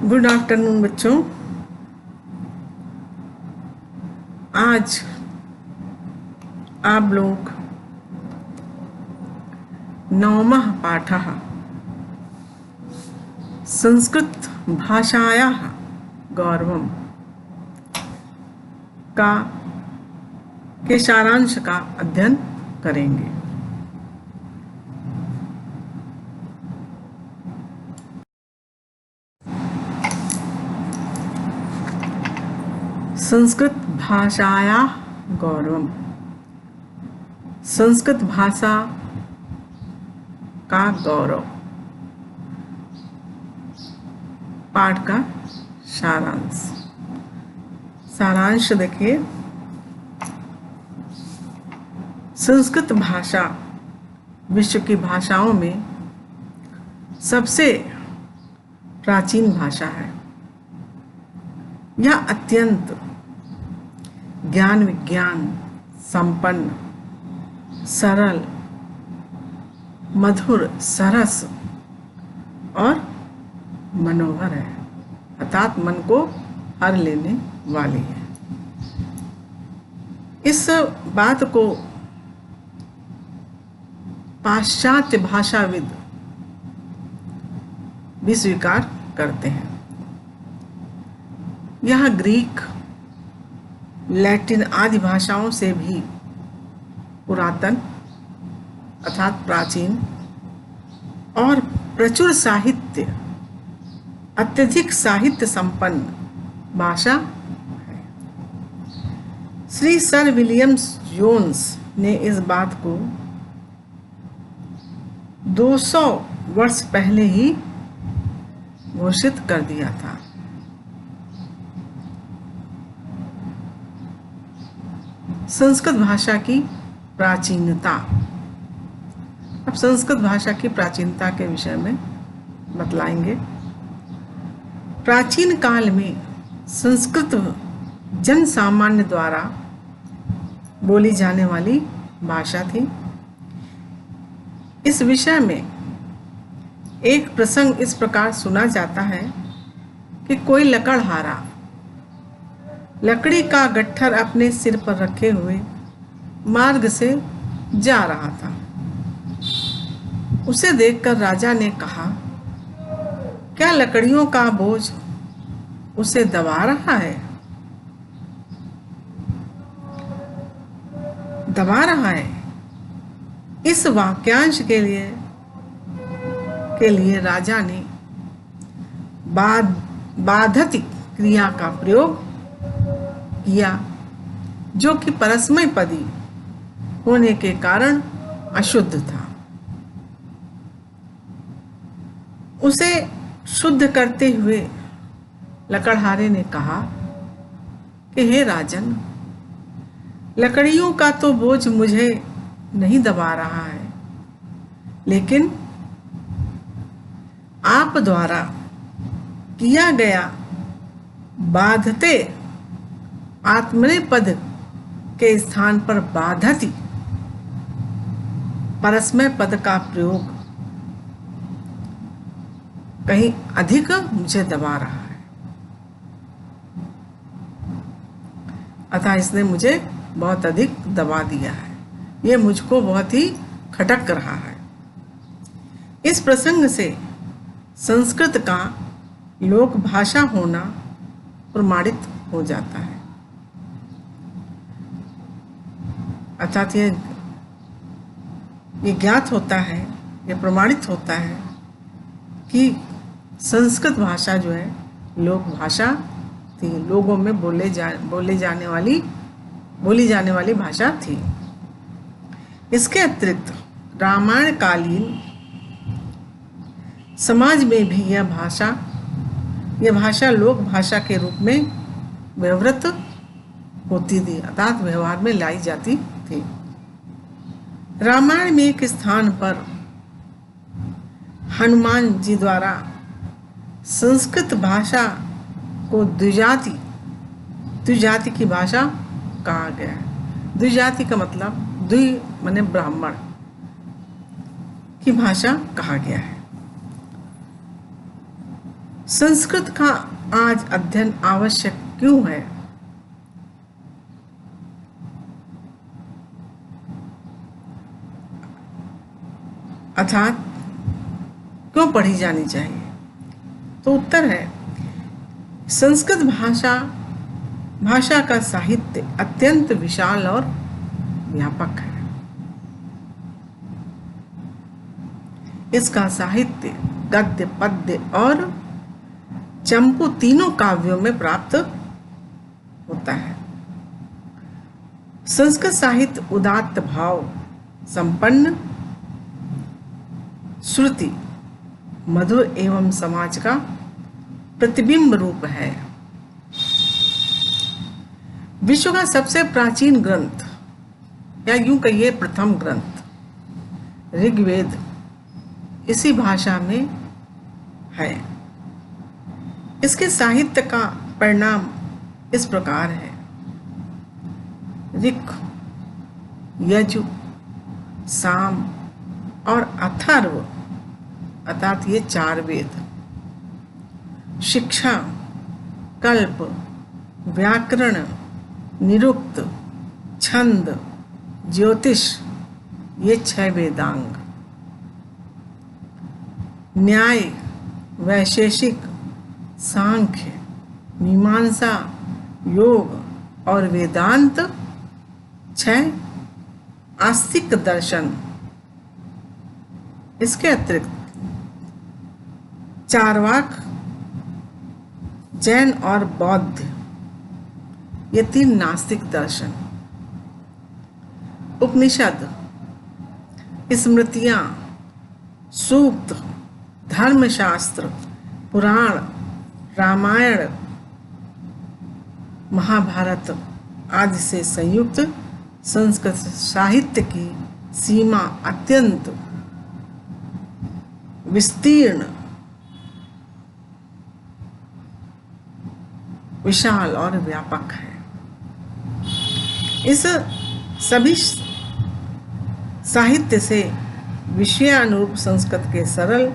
Good afternoon बच्चों। आज आप लोग नवमः पाठः संस्कृत भाषायाः गौरवम् के सारांश का अध्ययन करेंगे। संस्कृत भाषायाः गौरवम्, संस्कृत भाषा का गौरव। पाठ का सारांश देखिए। संस्कृत भाषा विश्व की भाषाओं में सबसे प्राचीन भाषा है। यह अत्यंत ज्ञान विज्ञान संपन्न, सरल, मधुर, सरस और मनोहर है, अर्थात मन को हर लेने वाली है। इस बात को पाश्चात्य भाषाविद भी स्वीकार करते हैं। यह ग्रीक, लैटिन आदि भाषाओं से भी पुरातन अर्थात प्राचीन और प्रचुर साहित्य, अत्यधिक साहित्य संपन्न भाषा है। श्री सर विलियम जोन्स ने इस बात को 200 वर्ष पहले ही घोषित कर दिया था। संस्कृत भाषा की प्राचीनता। अब संस्कृत भाषा की प्राचीनता के विषय में बतलाएंगे। प्राचीन काल में संस्कृत जन सामान्य द्वारा बोली जाने वाली भाषा थी। इस विषय में एक प्रसंग इस प्रकार सुना जाता है कि कोई लकड़हारा लकड़ी का गट्ठर अपने सिर पर रखे हुए मार्ग से जा रहा था। उसे देखकर राजा ने कहा, क्या लकड़ियों का बोझ उसे दबा रहा है? दबा रहा है। इस वाक्यांश के लिए राजा ने बाधति क्रिया का प्रयोग किया, जो कि परस्मै पदी होने के कारण अशुद्ध था। उसे शुद्ध करते हुए लकड़हारे ने कहा कि हे राजन, लकड़ियों का तो बोझ मुझे नहीं दबा रहा है, लेकिन आप द्वारा किया गया बाधते आत्मनेपद के स्थान पर बाधति परस्मै पद का प्रयोग कहीं अधिक मुझे दबा रहा है, अतः इसने मुझे बहुत अधिक दबा दिया है। ये मुझको बहुत ही खटक रहा है। इस प्रसंग से संस्कृत का लोक भाषा होना प्रमाणित हो जाता है। अर्थात ये ज्ञात होता है, ये प्रमाणित होता है कि संस्कृत भाषा जो है लोक भाषा थी, लोगों में बोली जाने वाली भाषा थी। इसके अतिरिक्त रामायण कालीन समाज में भी यह भाषा लोक भाषा के रूप में व्यवहृत होती थी, अर्थात व्यवहार में लाई जाती थी। रामायण में एक स्थान पर हनुमान जी द्वारा संस्कृत भाषा को द्विजाति की भाषा कहा गया है। द्विजाति का मतलब द्वि माने ब्राह्मण की भाषा कहा गया है। संस्कृत का आज अध्ययन आवश्यक क्यों है? अर्थात क्यों पढ़ी जानी चाहिए? तो उत्तर है, संस्कृत भाषा का साहित्य अत्यंत विशाल और व्यापक है। इसका साहित्य गद्य, पद्य और चंपू तीनों काव्यों में प्राप्त होता है। संस्कृत साहित्य उदात्त भाव संपन्न, श्रुति मधुर एवं समाज का प्रतिबिंब रूप है। विश्व का सबसे प्राचीन ग्रंथ, या यूं कहिए प्रथम ग्रंथ ऋग्वेद इसी भाषा में है। इसके साहित्य का परिणाम इस प्रकार है। ऋक्, यजु, साम और अथर्व अर्थात ये 4 वेद, शिक्षा, कल्प, व्याकरण, निरुक्त, छंद, ज्योतिष ये 6 वेदांग, न्याय, वैशेषिक, सांख्य, मीमांसा, योग और वेदांत 6 आस्तिक दर्शन। इसके अतिरिक्त चार्वाक, जैन और बौद्ध ये 3 नास्तिक दर्शन। उपनिषद, स्मृतियां, सूक्त, धर्मशास्त्र, पुराण, रामायण, महाभारत आदि से संयुक्त संस्कृत साहित्य की सीमा अत्यंत विस्तीर्ण, विशाल और व्यापक है। इस सभी साहित्य से विषयानुरूप संस्कृत के सरल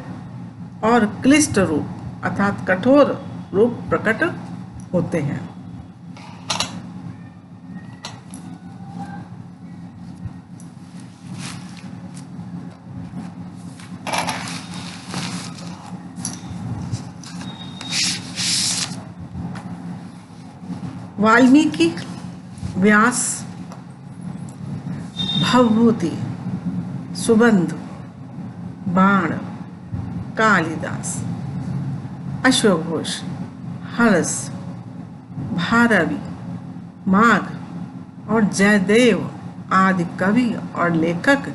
और क्लिष्ट रूप अर्थात कठोर रूप प्रकट होते हैं। वाल्मीकि, व्यास, भवभूति, सुबंधु, बाण, कालिदास, अश्वघोष, हर्ष, भारवी, माघ और जयदेव आदि कवि और लेखक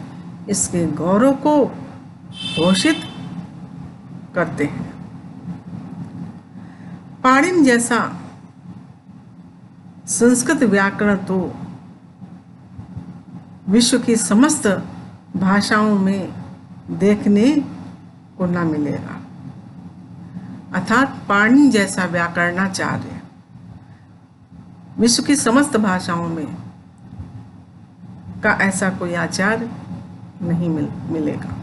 इसके गौरव को घोषित करते हैं। पाणिनि जैसा संस्कृत व्याकरण तो विश्व की समस्त भाषाओं में देखने को न मिलेगा। अर्थात पाणिनि जैसा व्याकरणाचार्य विश्व की समस्त भाषाओं में का ऐसा कोई आचार्य नहीं मिलेगा।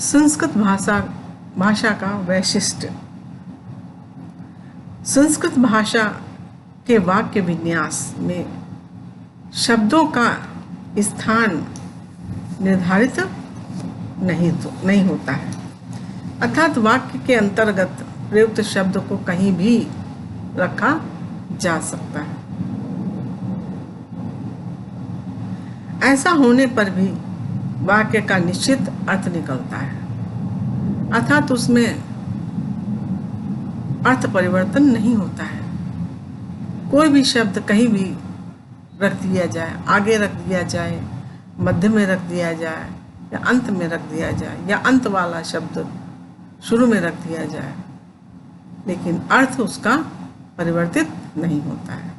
संस्कृत भाषा का वैशिष्ट्य। संस्कृत भाषा के वाक्य विन्यास में शब्दों का स्थान निर्धारित नहीं होता है। अर्थात वाक्य के अंतर्गत प्रयुक्त शब्द को कहीं भी रखा जा सकता है। ऐसा होने पर भी वाक्य का निश्चित अर्थ निकलता है, अर्थात उसमें अर्थ परिवर्तन नहीं होता है। कोई भी शब्द कहीं भी रख दिया जाए, आगे रख दिया जाए, मध्य में रख दिया जाए या अंत में रख दिया जाए, या अंत वाला शब्द शुरू में रख दिया जाए, लेकिन अर्थ उसका परिवर्तित नहीं होता है।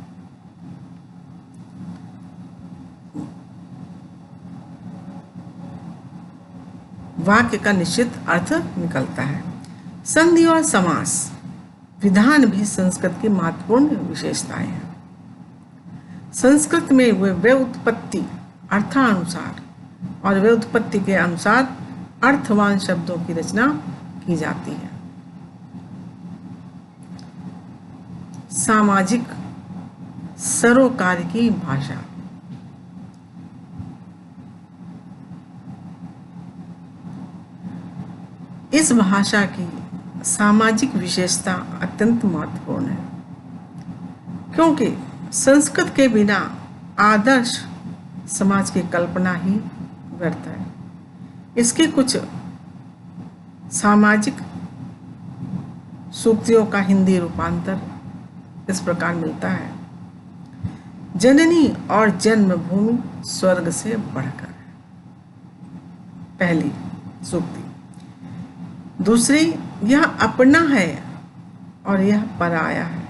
वाक्य का निश्चित अर्थ निकलता है। संधि और समास विधान भी संस्कृत की महत्वपूर्ण विशेषताएं हैं। संस्कृत में व्युत्पत्ति अर्थानुसार और व्युत्पत्ति के अनुसार अर्थवान शब्दों की रचना की जाती है। सामाजिक सरोकार की भाषा। इस भाषा की सामाजिक विशेषता अत्यंत महत्वपूर्ण है, क्योंकि संस्कृत के बिना आदर्श समाज की कल्पना ही व्यर्थ है। इसके कुछ सामाजिक सूक्तियों का हिंदी रूपांतर इस प्रकार मिलता है। जननी और जन्मभूमि स्वर्ग से बढ़कर। पहली सूक्ति। दूसरी, यह अपना है और यह पराया है।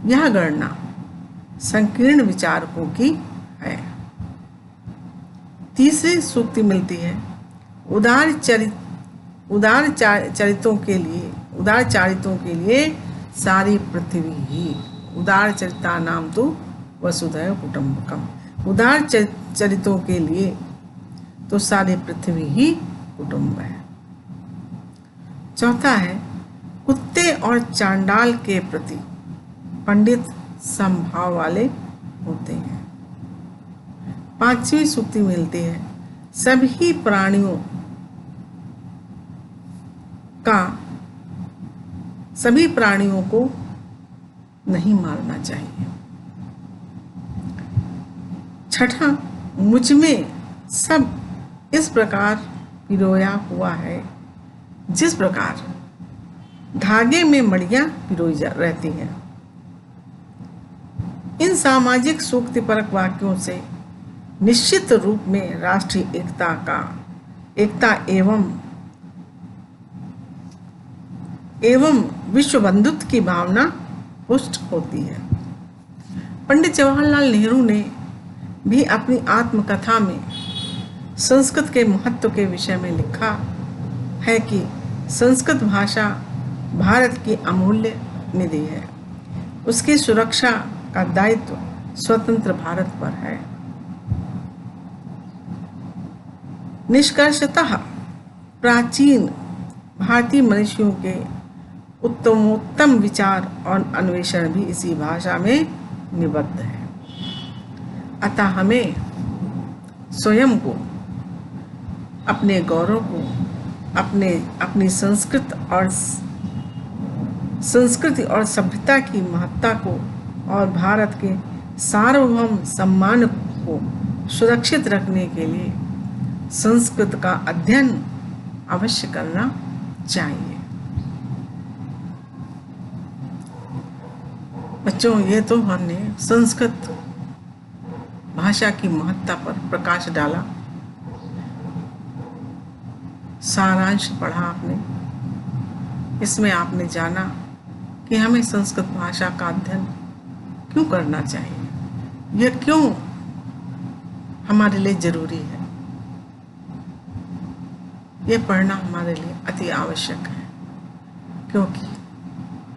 यह गणना संकीर्ण विचारकों की है। तीसरी सूक्ति मिलती है, उदार चारितों के लिए सारी पृथ्वी ही। उदार चरिता नाम तो वसुधैव कुटुंबकम। उदार चरितों के लिए तो सारी पृथ्वी ही कुटुंब है। चौथा है, कुत्ते और चांडाल के प्रति पंडित समभाव वाले होते हैं। पांचवी सूक्ति मिलती है, सभी प्राणियों को नहीं मारना चाहिए। छठा, मुझ में सब इस प्रकार पिरोया हुआ है जिस प्रकार धागे में मड़ियां पिरोई रहती हैं। इन सामाजिक सूक्तिपरक वाक्यों से निश्चित रूप में राष्ट्रीय एकता एवं विश्व बंधुत्व की भावना पुष्ट होती है। पंडित जवाहरलाल नेहरू ने भी अपनी आत्मकथा में संस्कृत के महत्व के विषय में लिखा है कि संस्कृत भाषा भारत की अमूल्य निधि है। उसकी सुरक्षा का दायित्व स्वतंत्र भारत पर है। निष्कर्षतः प्राचीन भारतीय मनुष्यों के उत्तमोत्तम विचार और अन्वेषण भी इसी भाषा में निबद्ध है। अतः हमें स्वयं को, अपने गौरव को, अपनी संस्कृति और सभ्यता की महत्ता को और भारत के सार्वभौम सम्मान को सुरक्षित रखने के लिए संस्कृत का अध्ययन अवश्य करना चाहिए। बच्चों, ये तो हमने संस्कृत भाषा की महत्ता पर प्रकाश डाला, सारांश पढ़ा आपने। इसमें आपने जाना कि हमें संस्कृत भाषा का अध्ययन क्यों करना चाहिए, यह क्यों हमारे लिए जरूरी है। यह पढ़ना हमारे लिए अति आवश्यक है, क्योंकि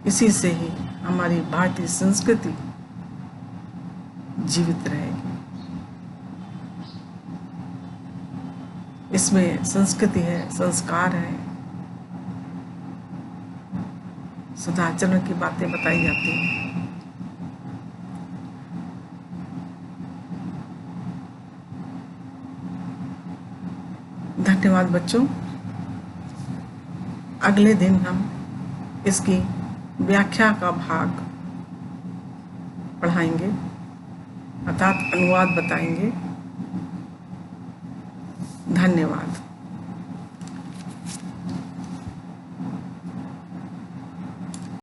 इसी से ही हमारी भारतीय संस्कृति जीवित रहेगी। इसमें संस्कृति है, संस्कार है, सदाचरण की बातें बताई जाती हैं। धन्यवाद बच्चों। अगले दिन हम इसकी व्याख्या का भाग पढ़ाएंगे, अर्थात अनुवाद बताएंगे। धन्यवाद।